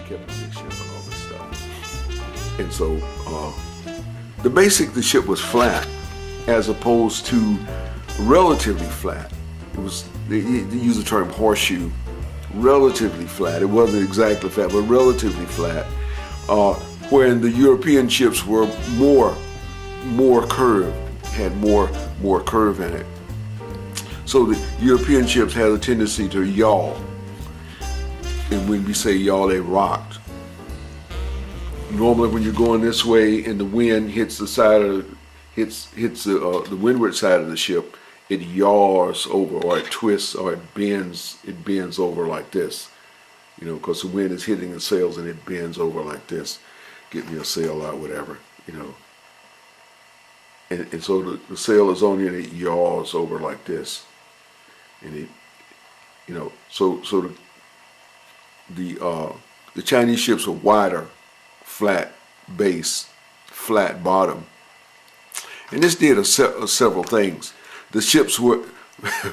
kept a big ship and all this stuff. And so the ship was flat as opposed to relatively flat. It was, they use the term horseshoe, relatively flat. It wasn't exactly flat, but relatively flat. Wherein the European ships were more curved, had more curve in it. So the European ships had a tendency to yaw. And when we say yaw, they rocked. Normally when you're going this way and the wind hits the side of, hits the windward side of the ship, it yaws over, or it twists, or it bends over like this. You know, because the wind is hitting the sails and it bends over like this. Get me a sail out, whatever, you know. And so the sail is on you and it yaws over like this. And it, you know, so the Chinese ships were wider, flat base, flat bottom. And this did several things. The ships were,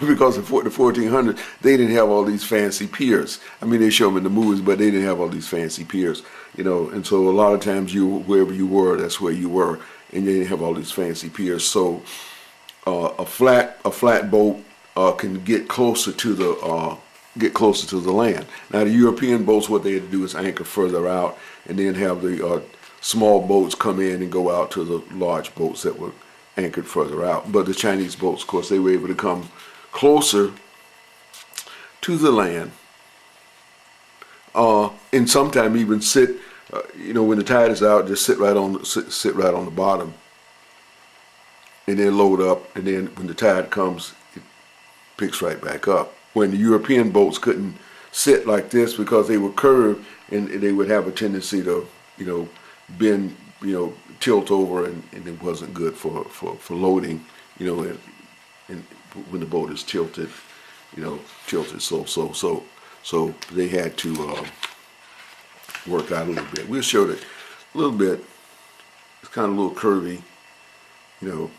because of the 1400s, they didn't have all these fancy piers. I mean, they show them in the movies, but they didn't have all these fancy piers, you know. And so a lot of times, wherever you were, that's where you were, and they didn't have all these fancy piers. So a flat boat can get closer to the land. Now the European boats, what they had to do is anchor further out, and then have the small boats come in and go out to the large boats that were anchored further out. But the Chinese boats, of course, they were able to come closer to the land, and sometimes even sit, you know, when the tide is out, just sit right on the bottom, and then load up, and then when the tide comes, it picks right back up. When the European boats couldn't sit like this because they were curved, and they would have a tendency to, you know, bend, you know, tilt over, and it wasn't good for loading, you know, and when the boat is tilted, you know, so they had to work out a little bit. We'll show it a little bit. It's kind of a little curvy, you know,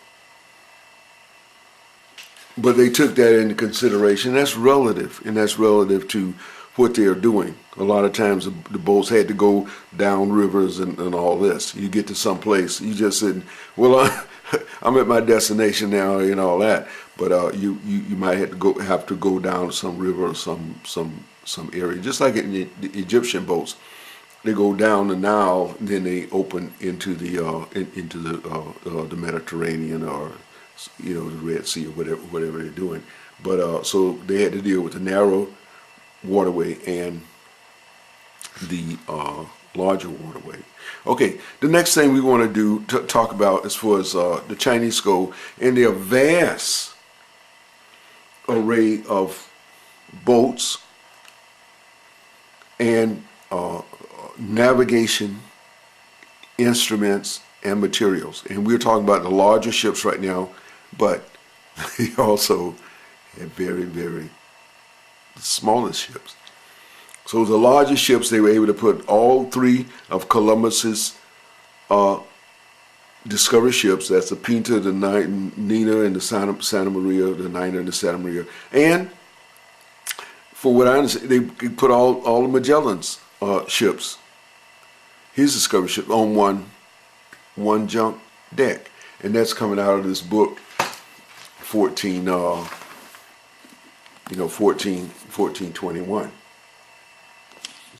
but they took that into consideration. That's relative, and that's relative to what they're doing. A lot of times the boats had to go down rivers and all this. You get to some place, you just said, well, I'm at my destination now and all that, but you might have to go down some river or some area. Just like in the Egyptian boats, they go down the Nile, then they open into the Mediterranean, or, you know, the Red Sea, or whatever they're doing. But so they had to deal with the narrow waterway and the larger waterway. Okay, the next thing we want to talk about as far as the Chinese go, and their vast array of boats and navigation instruments and materials. And we're talking about the larger ships right now, but they also have very, very smaller ships. So the larger ships, they were able to put all three of Columbus's discovered ships, that's the Pinta, the Nina, and the Santa Maria, the Nina and the Santa Maria. And for what I understand, they put all the Magellan's ships, his discovered ship, on one junk deck. And that's coming out of this book, 1421.